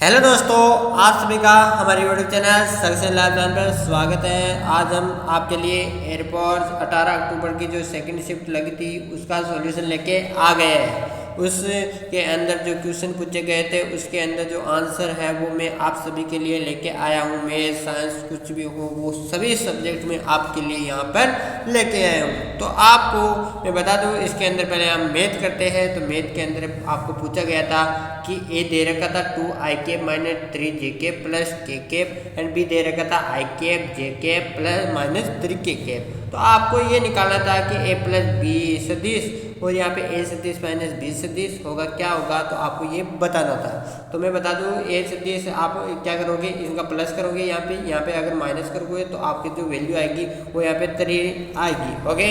Hello दोस्तों, आप सभी का हमारे YouTube channel success life line पर स्वागत है। आज हम आपके लिए एयरपोर्ट्स 18 अक्टूबर की जो सेकंड शिफ्ट लगी थी उसका सॉल्यूशन लेके आ गए हैं। उसके अंदर जो क्वेश्चन पूछे गए थे उसके अंदर जो आंसर है वो मैं आप सभी के लिए लेके आया हूँ। मैथ साइंस कुछ भी हो वो सभी सब्जेक्ट में आपके लिए यहाँ पर लेके आया हूँ। तो आपको मैं बता दूँ, इसके अंदर पहले हम मैथ करते हैं। तो मैथ के अंदर आपको पूछा गया था कि ए दे रखा था 2i cap minus 3j plus के कैप एंड बी दे रखा था i cap J cap plus minus 3k cap. तो आपको ये निकालना था कि a प्लस बी सदिश और यहाँ पे a सदिश माइनस बी सदिश होगा क्या होगा, तो आपको ये बताना था। तो मैं बता दूँ, a सदिश आप क्या करोगे, इनका प्लस करोगे, यहाँ पे अगर माइनस करोगे तो आपकी जो वैल्यू आएगी वो यहाँ पे 3 आएगी। ओके,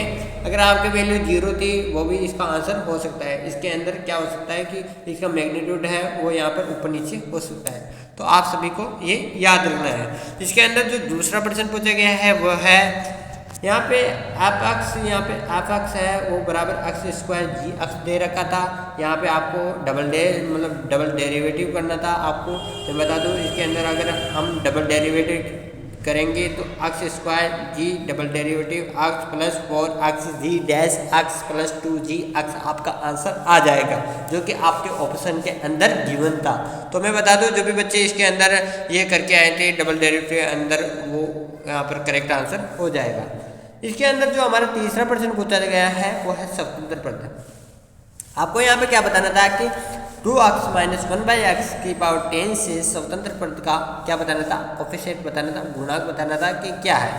अगर आपकी वैल्यू 0 थी वो भी इसका आंसर हो सकता है। इसके अंदर क्या हो सकता है कि इसका मैग्नीट्यूड है वो यहाँ पर ऊपर नीचे हो सकता है। तो आप सभी को ये याद रखना है। इसके अंदर जो दूसरा प्रश्न पूछा गया है वो है यहाँ पे एफ एक्स, यहाँ पे एफ एक्स है वो बराबर एक्स स्क्वायर जी एक्स दे रखा था। यहाँ पे आपको डबल डेरिवेटिव करना था। आपको मैं बता दूँ, इसके अंदर अगर हम डबल डेरिवेटिव करेंगे तो x square g double derivative x plus 4x g dash x plus 2g x आपका आंसर आ जाएगा, जो कि आपके ऑप्शन के अंदर गिवन था। तो मैं बता दूं, जो भी बच्चे इसके अंदर ये करके आए थे डबल डेरिवेटिव के अंदर, वो यहाँ पर करेक्ट आंसर हो जाएगा। इसके अंदर जो हमारा तीसरा प्रश्न पूछा गया है वो है स्वतंत्र पद। आपको यहाँ पे क्या बताना था कि 2x माइनस 1/x की पावर 10 से स्वतंत्र पद का क्या बताना था, कोफिशिएंट बताना था, गुणांक बताना था कि क्या है।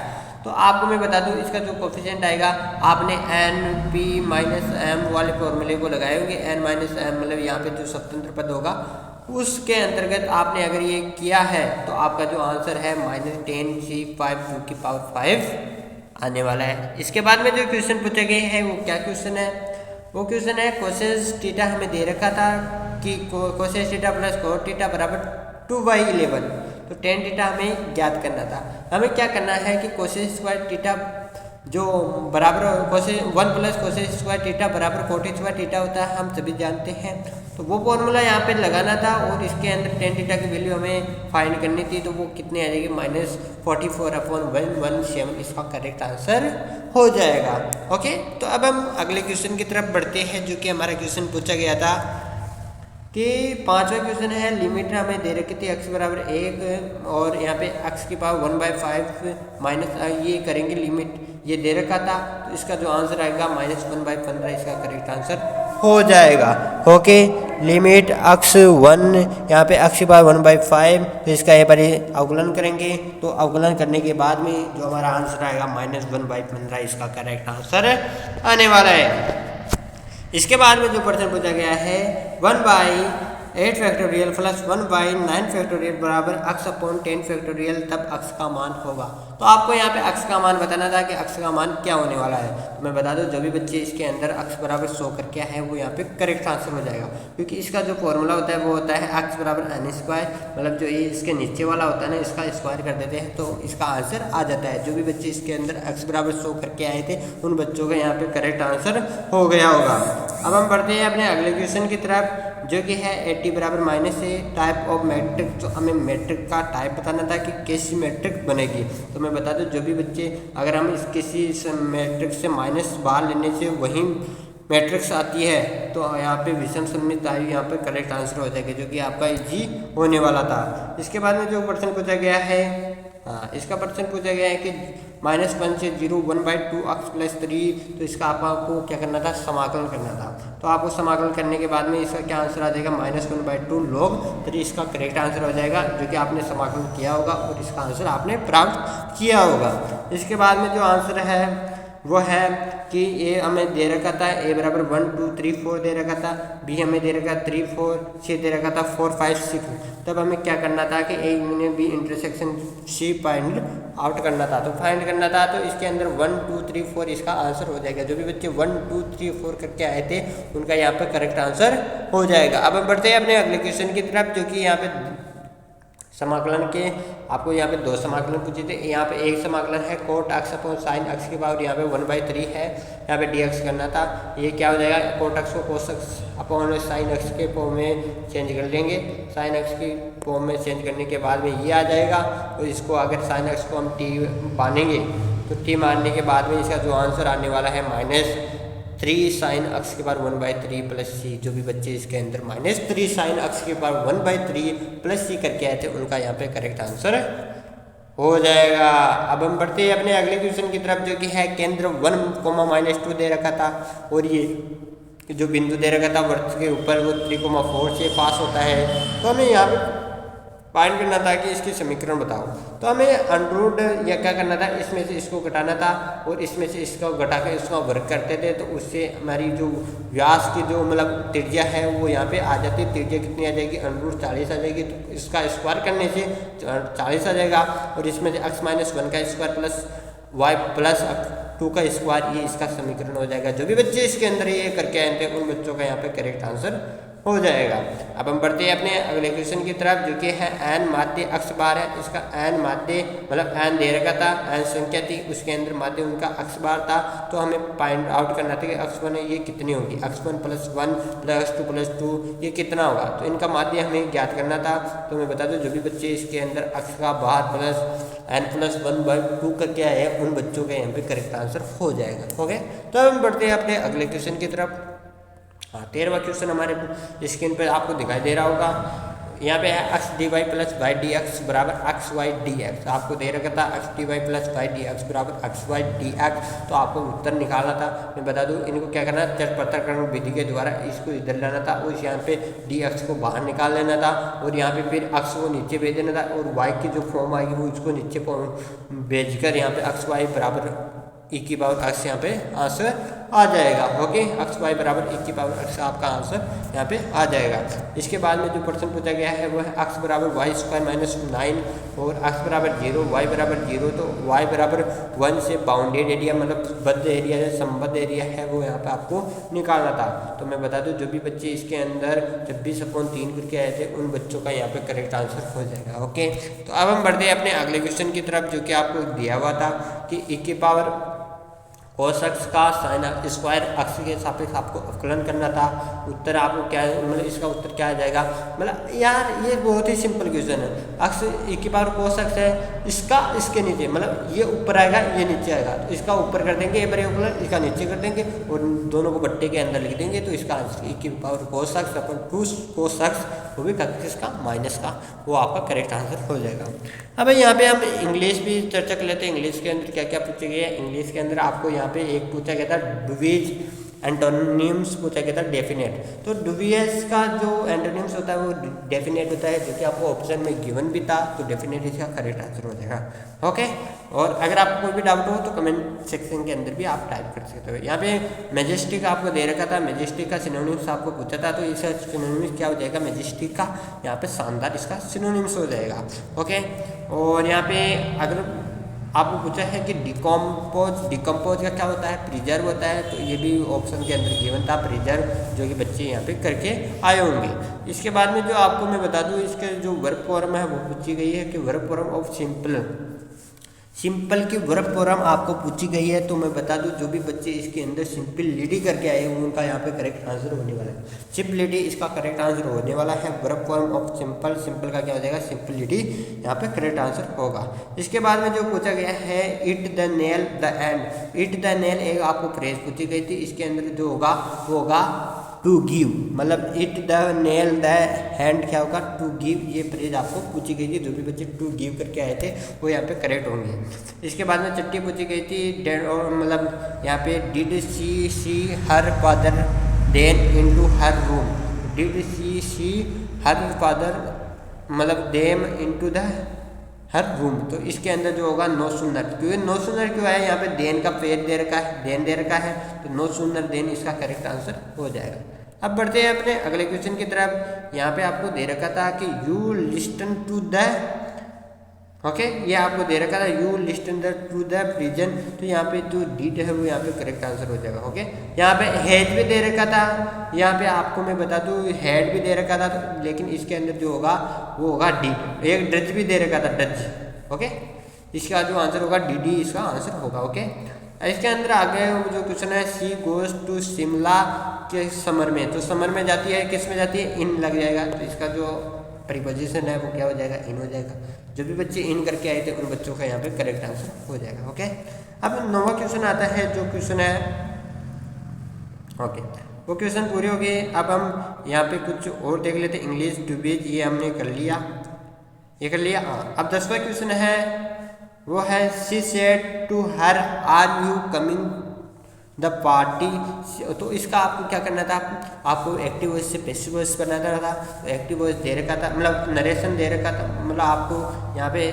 तो आपको मैं बता दूं, इसका जो कोफिशिएंट आएगा, आपने एन पी माइनस एम वाले फॉर्मूले को लगाए होंगे। एन माइनस एम मतलब यहाँ पे जो स्वतंत्र पद होगा उसके अंतर्गत आपने अगर ये किया है तो आपका जो आंसर है -10c5 की पावर 5 आने वाला है। इसके बाद में जो क्वेश्चन पूछे गए हैं वो क्या क्वेश्चन है, वो क्वेश्चन है कोसेस थीटा हमें दे रखा था कि causes theta plus cot theta बराबर 2/11। तो टेन थीटा हमें ज्ञात करना था। हमें क्या करना है कि कोसेस स्क्वायर थीटा जो बराबर causes 1 plus causes square theta बराबर कोट स्क्वायर थीटा होता है, हम सभी जानते हैं। तो वो फॉर्मूला यहाँ पे लगाना था और इसके अंदर टेन थीटा की वैल्यू हमें फाइंड करनी थी। तो वो कितने आ जाएगी, -44/117 इसका करेक्ट आंसर हो जाएगा। ओके, तो अब हम अगले क्वेश्चन की तरफ बढ़ते हैं, जो कि हमारा क्वेश्चन पूछा गया था कि पांचवा क्वेश्चन है। लिमिट हमें दे रखी थी x बराबर 1 और यहाँ पे x की पावर 1/5 माइनस ये करेंगे, लिमिट ये दे रखा था। तो इसका जो आंसर आएगा -1/15 इसका करेक्ट आंसर हो जाएगा। ओके, लिमिट x 1 यहाँ पे x की पावर 1/5, तो इसका ये पर अवकलन करेंगे। तो अवकलन करने के बाद में जो हमारा आंसर आएगा -1/15 इसका करेक्ट आंसर आने वाला है। इसके बाद में जो प्रश्न पूछा गया है 1/8 फैक्टोरियल प्लस 1/9 फैक्टोरियल बराबर x/10 फैक्टोरियल, तब x का मान होगा। तो आपको यहाँ पे x का मान बताना था कि x का मान क्या होने वाला है। तो मैं बता दूं, जो भी बच्चे इसके अंदर x बराबर 100 करके है वो यहाँ पे करेक्ट आंसर हो जाएगा, क्योंकि इसका जो फॉर्मूला होता है वो होता है x बराबर n स्क्वायर, मतलब जो ये इसके नीचे वाला होता है ना, इसका स्क्वायर कर देते हैं तो इसका आंसर आ जाता है। जो भी बच्चे इसके अंदर x बराबर 100 करके आए थे उन बच्चों का यहाँ पे करेक्ट आंसर हो गया होगा। अब हम बढ़ते हैं अपने अगले क्वेश्चन की तरफ, जो कि है 80 बराबर माइनस से टाइप ऑफ मैट्रिक। तो हमें मैट्रिक का टाइप बताना था कि कैसी मैट्रिक बनेगी। तो मैं बता दूं, जो भी बच्चे अगर हम इस किसी मैट्रिक से माइनस बाहर लेने से वही मैट्रिक्स आती है तो यहाँ पे विषम सममित आयु यहाँ पे करेक्ट आंसर हो जाएगा, जो कि आपका इजी होने वाला था। इसके बाद में जो प्रश्न पूछा गया है, इसका प्रश्न पूछा गया है कि -1 से 0 1/2x प्लस 3। तो इसका आपको क्या करना था, समाकलन करना था। तो आपको समाकलन करने के बाद में इसका क्या आंसर आ जाएगा, -1/2 log 3 इसका करेक्ट आंसर हो जाएगा, जो कि आपने समाकलन किया होगा और इसका आंसर आपने प्राप्त किया होगा। इसके बाद में जो आंसर है वो है कि ए हमें दे रखा था, ए बराबर 1 2 3 4 दे रखा था, बी हमें दे रखा 3 4 सी दे रखा था 4 5 6। तब हमें क्या करना था कि A union B intersection C find out करना था। तो फाइंड करना था, तो इसके अंदर 1 2 3 4 इसका आंसर हो जाएगा। जो भी बच्चे 1 2 3 4 करके आए थे उनका यहाँ पर करेक्ट आंसर हो जाएगा। अब हम बढ़ते हैं अपने अगले क्वेश्चन की तरफ, जो कि यहाँ पे समाकलन के आपको यहाँ पे 2 समाकलन पूछे थे। यहाँ पे एक समाकलन है cot X upon sine X के पावर यहाँ पे 1/3 है, यहाँ पे dx करना था। ये क्या हो जाएगा, कोट एक्स को cos x upon sine X के फॉर्म में चेंज कर लेंगे। साइन एक्स की फॉर्म में चेंज करने के बाद में ये आ जाएगा, और इसको अगर साइन एक्स को हम t मानेंगे तो t मानने के बाद में इसका जो आंसर आने वाला है -3 साइन एक्स के पावर 1/3 प्लस सी। जो भी बच्चे इसके अंदर -3 साइन एक्स के पावर 1/3 प्लस सी करके आए थे उनका यहाँ पे करेक्ट आंसर हो जाएगा। अब हम बढ़ते हैं अपने अगले क्वेश्चन की तरफ, जो कि है केंद्र 1, -2 दे रखा था, और ये जो बिंदु दे रखा था वृत्त के ऊपर वो 3,4 से पास होता है। तो हमें यहाँ पे फाइंड करना था कि इसकी समीकरण बताओ। तो हमें अंडरूट या क्या करना था, इसमें से इसको घटाना था और इसमें से इसको घटा कर इसका वर्ग करते थे, तो उससे हमारी जो व्यास की जो मतलब त्रिज्या है वो यहाँ पे आ जाती है। त्रिज्या कितनी आ जाएगी, अंडरूट 40 आ जाएगी, तो इसका स्क्वायर करने से 40 आ जाएगा, और इसमें से x-1 का स्क्वायर प्लस y प्लस 2 का स्क्वायर, ये इसका समीकरण हो जाएगा। जो भी बच्चे इसके अंदर ये करके आए थे उन बच्चों का यहाँ पे करेक्ट आंसर हो जाएगा। अब हम बढ़ते हैं अपने अगले क्वेश्चन की तरफ, जो कि है n माध्य अक्ष बार है। इसका n माध्य मतलब n दे रखा था, n संख्या थी, उसके अंदर माध्य उनका अक्ष बार था। तो हमें फाइंड आउट करना था कि x1 ये कितनी होगी, x1 + 1 + 2 + 2 ये कितना होगा। तो इनका माध्य हमें ज्ञात करना था। तो मैं बता दूं जो भी बच्चे इसके अंदर अक्ष का बार प्लस n+1/2 करके आए हैं उन बच्चों के यहाँ पे करेक्ट आंसर हो जाएगा। ओके, तो अब हम बढ़ते हैं अपने अगले क्वेश्चन की तरफ। हाँ, 13वां क्वेश्चन हमारे स्क्रीन पर आपको दिखाई दे रहा होगा। यहाँ पे है x dy + y dx बराबर x y dx। आपको दे रखा था x dy + y dx बराबर x y dx। तो आपको उत्तर निकालना था। मैं बता दूँ इनको क्या करना है, चर पृथक्करण विधि के द्वारा इसको इधर लाना था और यहाँ पे dx को बाहर निकाल लेना था, और यहाँ पे फिर x को नीचे भेज देना था, और y की जो फॉर्म आएगी वो इसको नीचे भेजकर यहाँ पे x y बराबर e⁻x यहाँ पे आंसर आ जाएगा। ओके, x y बराबर e⁻x आपका आंसर यहाँ पे आ जाएगा। इसके बाद में जो प्रश्न पूछा गया है वो है x बराबर y² - 9 और x बराबर 0 y बराबर 0। तो y बराबर 1 से बाउंडेड एरिया मतलब बद्ध एरिया है, संबद्ध एरिया है, वो यहाँ पे आपको निकालना था। तो मैं बता दूँ जो भी बच्चे इसके अंदर 26/3 करके आए थे उन बच्चों का यहाँ पे करेक्ट आंसर हो जाएगा। ओके, तो अब हम बढ़ते हैं अपने अगले क्वेश्चन की तरफ, जो कि आपको दिया हुआ था कि e⁻ cos x का साइन स्क्वायर अक्ष के सापेक्ष आपको अवकलन करना था। उत्तर आपको क्या मतलब इसका उत्तर क्या आ जाएगा, मतलब यार ये बहुत ही सिंपल क्वेश्चन है। अक्ष e⁻ cos x है, इसका इसके नीचे मतलब ये ऊपर आएगा ये नीचे आएगा, तो इसका ऊपर कर देंगे अवकलन, इसका नीचे कर देंगे और दोनों को बट्टे के अंदर लिख देंगे। तो इसका आंसर e⁻ cos x अपन 2 cos x वो भी इसका माइनस का, वो आपका करेक्ट आंसर हो जाएगा। अब यहाँ पे हम इंग्लिश भी चर्चा कर लेते हैं। इंग्लिश के अंदर क्या क्या पूछे गए हैं। इंग्लिश के अंदर आपको यहाँ पे एक पूछा गया था डुवीज एंटोनिम्स पूछा गया था डेफिनेट। तो डुवीएस का जो एंटोनिम्स होता है वो डेफिनेट होता है, जो कि आपको ऑप्शन में गिवन भी था। तो डेफिनेट इसका करेक्ट आंसर हो जाएगा। ओके, और अगर आपको कोई भी डाउट हो तो कमेंट सेक्शन के अंदर भी आप टाइप कर सकते हो। यहाँ पे मैजेस्टिक आपको दे रखा था, मैजेस्टिक का सिनोनिम्स आपको पूछा था। तो इसका सिनोनिम्स क्या हो जाएगा, मैजेस्टिक का यहाँ पे शानदार इसका सिनोनिम्स हो जाएगा। ओके, और यहाँ पे अगर आपको पूछा है कि डिकम्पोज का क्या होता है, प्रिजर्व होता है। तो ये भी ऑप्शन के अंदर गिवन था प्रिजर्व, जो कि बच्चे यहाँ पे करके आए होंगे। इसके बाद में जो आपको मैं बता दूँ इसके जो वर्ब फॉर्म है वो पूछी गई है कि वर्ब फॉर्म ऑफ सिंपल की वर्ब फॉर्म आपको पूछी गई है। तो मैं बता दूं जो भी बच्चे इसके अंदर सिंपलिटी करके आए हैं उनका यहाँ पे करेक्ट आंसर होने वाला है सिंपलिटी, इसका करेक्ट आंसर होने वाला है। वर्ब फॉर्म ऑफ सिंपल का क्या हो जाएगा, सिंपलिटी यहाँ पे करेक्ट आंसर होगा। इसके बाद में जो पूछा गया है it the nail the end. It the nail एक आपको फ्रेज पूछी गई थी, इसके अंदर जो होगा वो होगा टू गिव, मतलब it the nail the hand क्या होगा, टू गिव। ये फ्रेज आपको पूछी गई थी। जो भी बच्चे टू गिव करके आए थे वो यहाँ पे करेक्ट होंगे। इसके बाद में चट्टी पूछी गई थी मतलब यहाँ पे did she her father then into her room. Did she her father मतलब them into the her room. तो इसके अंदर जो होगा नो सुनर, क्योंकि नो सुनर क्यों है, यहाँ पे देन का पेड़ दे रखा है, देन दे रखा है, तो नो सुनर देन इसका करेक्ट आंसर हो जाएगा। अब बढ़ते हैं अपने अगले क्वेश्चन की तरफ। यहाँ पे आपको दे रखा था कि you listen to the okay, ये आपको दे रखा था you listen the to the prison, तो यहाँ पे जो डीड है वो यहाँ पे करेक्ट आंसर हो जाएगा। ओके, यहाँ पे हैज भी दे रखा था, यहाँ पे आपको मैं बता दूँ हैड भी दे रखा था, तो लेकिन इसके अंदर जो होगा वो होगा डीड। एक डज भी दे रखा था, डज। ओके, इसका जो आंसर होगा डी इसका आंसर होगा। ओके, इसके अंदर आगे जो क्वेश्चन है सी गोज टू शिमला के समर में, तो समर में जाती है, किस में जाती है, इन लग जाएगा, तो इसका जो प्रीपोजिशन है वो क्या हो जाएगा, इन हो जाएगा। जो भी बच्चे इन करके आए थे उन बच्चों का यहाँ पे करेक्ट आंसर हो जाएगा। ओके, अब 9वां क्वेश्चन आता है, जो क्वेश्चन है ओके वो क्वेश्चन पूरे हो गए। अब हम यहाँ पे कुछ और देख लेते हैं। इंग्लिश टू बीच ये हमने कर लिया, ये कर लिया। अब 10वां क्वेश्चन है, वो है she said to her are you coming the party, तो इसका आपको क्या करना था, आपको एक्टिव वॉइस से पैसिव वॉइस बनाना था। तो एक्टिव वॉइस दे रखा था, मतलब नरेशन दे रखा था, मतलब आपको यहाँ पे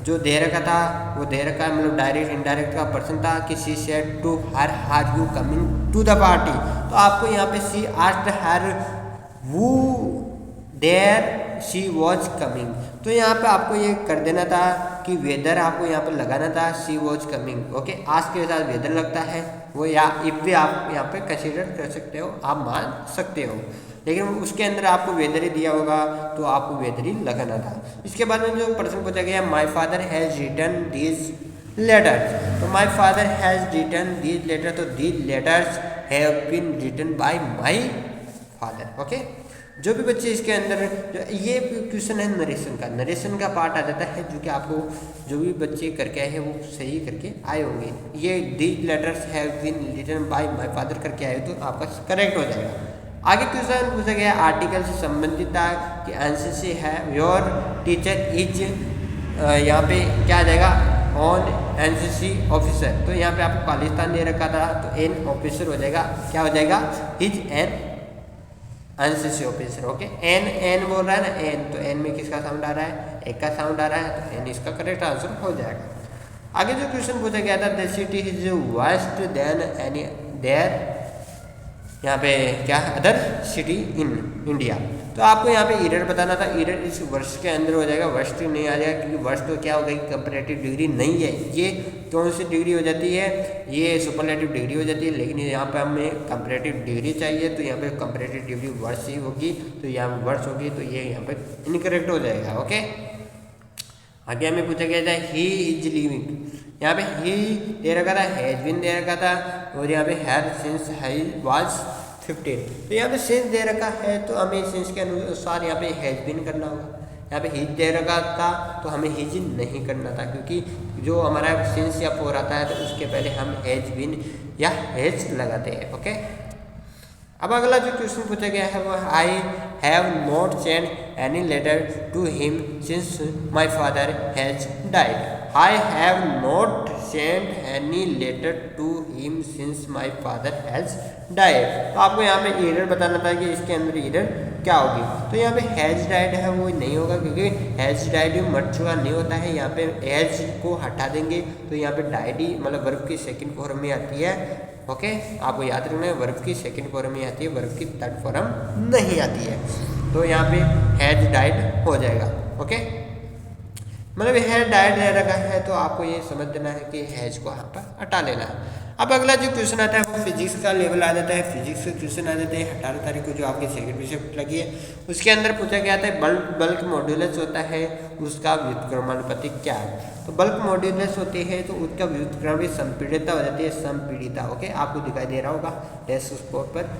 जो दे रखा था वो दे रखा है, मतलब डायरेक्ट इनडायरेक्ट का पर्सन था कि she said to her are you coming to the party, तो आपको यहाँ पे she asked her whether she was coming, तो यहाँ पे आपको ये कर देना था कि वेदर आपको यहाँ पे लगाना था शी वॉज कमिंग। ओके, आज के साथ वेदर लगता है वो, या इफ भी आप यहाँ पे कंसीडर कर सकते हो, आप मान सकते हो, लेकिन उसके अंदर आपको वेदर ही दिया होगा तो आपको वेदर ही लगाना था। इसके बाद में जो प्रश्न पूछा गया, my father has written these letters, तो my father has written these letter, तो these letters have been written by my father. Okay, जो भी बच्चे इसके अंदर, ये क्वेश्चन है नरेशन का पार्ट आ जाता है, जो कि आपको जो भी बच्चे करके आए हैं वो सही करके आए होंगे। ये these letters have been written by my father करके आए तो आपका करेक्ट हो जाएगा। आगे क्वेश्चन पूछा गया आर्टिकल से संबंधित था कि आंसर से है योर टीचर इज, यहाँ पे क्या आ जाएगा, ऑन एनसीसी ऑफिसर, तो यहाँ पे आपको पाकिस्तान दे रखा था तो एन ऑफिसर हो जाएगा, क्या हो जाएगा, is an NCC officer. Okay, an बोल रहा है ना, एन, तो एन में किसका साउंड आ रहा है, एक का साउंड आ रहा है, तो एन इसका करेक्ट आंसर हो जाएगा। आगे जो क्वेश्चन पूछा गया था, the city is worst than any there, यहाँ पे क्या अदर सिटी इन इंडिया, तो आपको यहाँ पे एरर बताना था। एरर इस वर्ष के अंदर हो जाएगा, वर्ष नहीं आ जाएगा, क्योंकि वर्ष तो क्या हो गई, कंपैरेटिव डिग्री नहीं है। ये कौन सी डिग्री हो जाती है, ये सुपरलेटिव डिग्री हो जाती है, लेकिन यहाँ पे हमें कंपैरेटिव डिग्री चाहिए, तो यहाँ पे कंपैरेटिव डिग्री वर्ष ही होगी, तो यहाँ वर्ष होगी, तो ये यहाँ पे इनकरेक्ट हो जाएगा। ओके, आगे हमें पूछा गया था ही इज लिविंग, यहाँ पे ही दे रखा था, हैज बीन दे रखा था, और यहाँ पे हैड सिंस ही वाज 15, तो यहाँ पे सिंस दे रखा है तो हमें सिंस के अनुसार यहाँ पे हैज बीन करना होगा। यहाँ पे हिज दे रखा था तो हमें हिज नहीं करना था, क्योंकि जो हमारा सिंस या फोर आता है तो उसके पहले हम हैज बीन या हैज लगाते हैं। ओके, अब अगला जो क्वेश्चन पूछा गया है वो I have not send any letter to him since my father has died, I have not send any letter to him since my father has died, तो आपको यहाँ पे एरर बताना था कि इसके अंदर एरर क्या होगी, तो यहाँ पे हैज डाइड है वो नहीं होगा, क्योंकि हैज डाइड मर चुका नहीं होता है, यहाँ पे हैज को हटा देंगे तो यहाँ पे डाइड ही मतलब वर्ब की सेकंड फॉर्म में आती है। ओके, आपको याद रखना है वर्ब की सेकंड फॉर्म में आती है, वर्ब की थर्ड फॉर्म नहीं आती है, तो यहाँ पे हैज डाइड हो जाएगा। ओके, मतलब हैज डाइड रह रखा है तो आपको ये समझ देना है कि हैज को यहाँ पर हटा लेना है। अब अगला जो क्वेश्चन आता है वो फिजिक्स का लेवल आ जाता है, फिजिक्स के क्वेश्चन आ जाते हैं 18 तारीख को जो आपकी सेकंड शिफ्ट लगी है, उसके अंदर पूछा गया था बल्क मॉड्यूलस होता है उसका व्युत्क्रमानुपाती क्या है, तो बल्क मॉड्यूलस होते हैं तो उसका व्युत्क्रम संपीड़िता हो जाती है, संपीड़िता। ओके, आपको दिखाई दे रहा होगा डेस्क स्पॉट पर,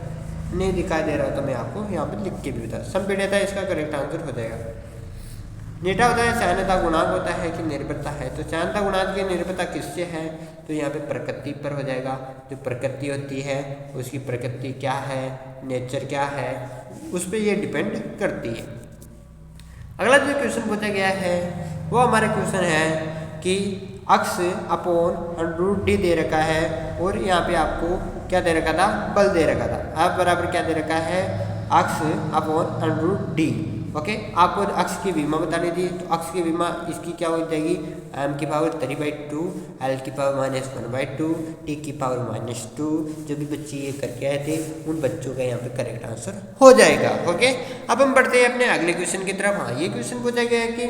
नहीं दिखाई दे रहा हो तो मैं आपको यहाँ पर लिख के भी बता, संपीड़िता इसका करेक्ट आंसर हो जाएगा। नेटा होता है चायनता गुणांक होता है कि निर्भरता है, तो चायनता गुणांक की निर्भरता किससे है, तो यहाँ पे प्रकृति पर हो जाएगा, जो प्रकृति होती है उसकी प्रकृति क्या है, नेचर क्या है, उस पर ये डिपेंड करती है। अगला जो क्वेश्चन पूछा गया है वो हमारा क्वेश्चन है कि अक्स अपॉन √d दे रखा है और यहाँ पे आपको क्या दे रखा था, बल दे रखा था, अब बराबर क्या दे रखा है, अक्स अपॉन √d, ओके, आपको अक्ष की विमा बतानी थी, तो अक्ष की विमा इसकी क्या हो जाएगी, m की पावर 3/2, l की पावर -1/2, t की पावर -2। जो भी बच्चे ये करके आए थे उन बच्चों का यहाँ पे करेक्ट आंसर हो जाएगा। ओके, अब हम बढ़ते हैं अपने अगले क्वेश्चन की तरफ। हाँ, ये क्वेश्चन पूछा गया है कि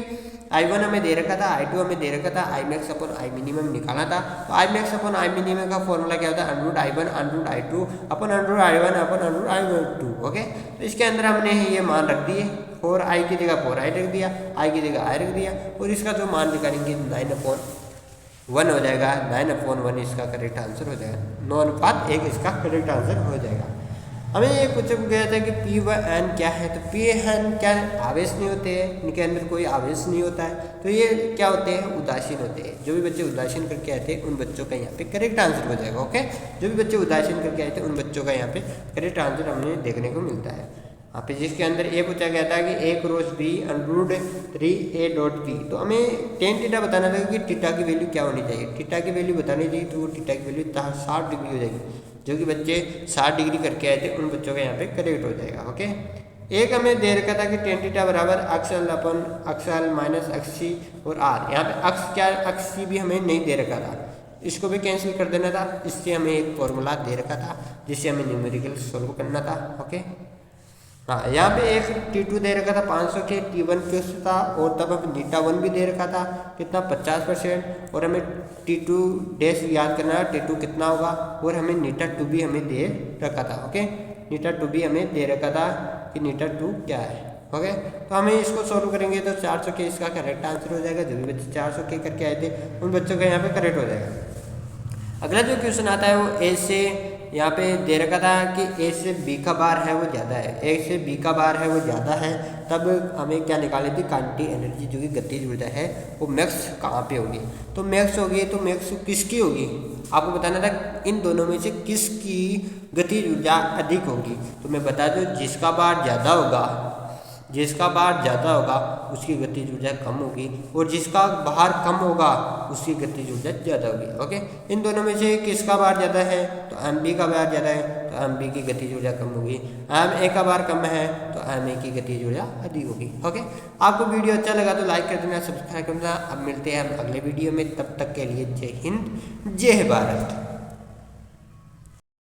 I1 हमें दे रखा था, I2 हमें दे रखा था, I max upon I minimum निकालना था। तो I max upon I minimum का फॉर्मूला क्या होता है, √I1 √I2 upon √I1 upon √I2। Okay, तो इसके अंदर हमने ये मान रख दिए, 4i की जगह 4i रख दिया, i की जगह i रख दिया, और इसका जो मान निकालेंगे 9/1 हो जाएगा। 9/1 इसका करेक्ट आंसर हो जाएगा, 9:1 इसका करेक्ट आंसर हो जाएगा। हमें ये पूछा गया था कि P व N क्या है, तो P N क्या आवेश नहीं होते हैं, इनके अंदर कोई आवेश नहीं होता है, तो ये क्या होते हैं, उदासीन होते हैं। जो भी बच्चे उदासीन करके आए थे उन बच्चों का यहाँ पे करेक्ट आंसर हो जाएगा। ओके, जो भी बच्चे उदासीन करके आए थे उन बच्चों का यहाँ पे करेक्ट आंसर हमें देखने को मिलता है। यहाँ पे जिसके अंदर ये पूछा गया था कि a क्रॉस b √3a.b, तो हमें tan थीटा बताना था कि थीटा की वैल्यू क्या होनी चाहिए। थीटा की वैल्यू बतानी चाहिए, तो वो थीटा की वैल्यू 60 डिग्री हो जाएगी। जो कि बच्चे 60 डिग्री करके आए थे उन बच्चों का यहाँ पे करेक्ट हो जाएगा। ओके, एक हमें दे रखा था कि tan थीटा बराबर अक्सल अपन अक्सल माइनस अक्षी और r। यहाँ पे अक्ष क्या अक्षी भी हमें नहीं दे रखा था, इसको भी कैंसिल कर देना था। इससे हमें एक फॉर्मूला दे रखा था जिससे हमें न्यूमेरिकल सोल्व करना था। ओके, हाँ, यहाँ पे एक T2 दे रखा था 500 के, T1 फिक्स था, और तब हमें 𝛽1 भी दे रखा था कितना 50%, और हमें T2 डैश याद करना है T2 कितना होगा, और हमें 𝛽2 भी हमें दे रखा था। ओके, 𝛽2 भी हमें दे रखा था कि 𝛽2 क्या है। ओके, तो हमें इसको सॉल्व करेंगे तो 400 के इसका करेक्ट आंसर हो जाएगा। जो भी बच्चे 400 के करके आए थे उन बच्चों का यहाँ पे करेक्ट हो जाएगा। अगला जो क्वेश्चन आता है वो ए से यहाँ पे दे रखा था कि ए से बी का बार है वो ज़्यादा है, ए से बी का बार है वो ज़्यादा है, तब हमें क्या निकालनी थी, काइनेटिक एनर्जी जो कि गतिज ऊर्जा है वो मैक्स कहाँ पे होगी। तो मैक्स होगी, तो मैक्स किसकी होगी, आपको बताना था इन दोनों में से किसकी गतिज ऊर्जा अधिक होगी। तो मैं बता दूँ, जिसका बार ज़्यादा होगा, जिसका बार ज़्यादा होगा उसकी गतिज ऊर्जा कम होगी, और जिसका बाहर कम होगा उसकी गतिज ऊर्जा ज़्यादा होगी। ओके, इन दोनों में से किसका बार ज़्यादा है, तो mb का बार ज़्यादा है तो mb की गतिज ऊर्जा कम होगी। ma का बार कम है तो ma की गतिज ऊर्जा अधिक होगी। ओके, आपको वीडियो अच्छा लगा तो लाइक कर देना, सब्सक्राइब करना। अब मिलते हैं हम अगले वीडियो में, तब तक के लिए जय हिंद जय भारत।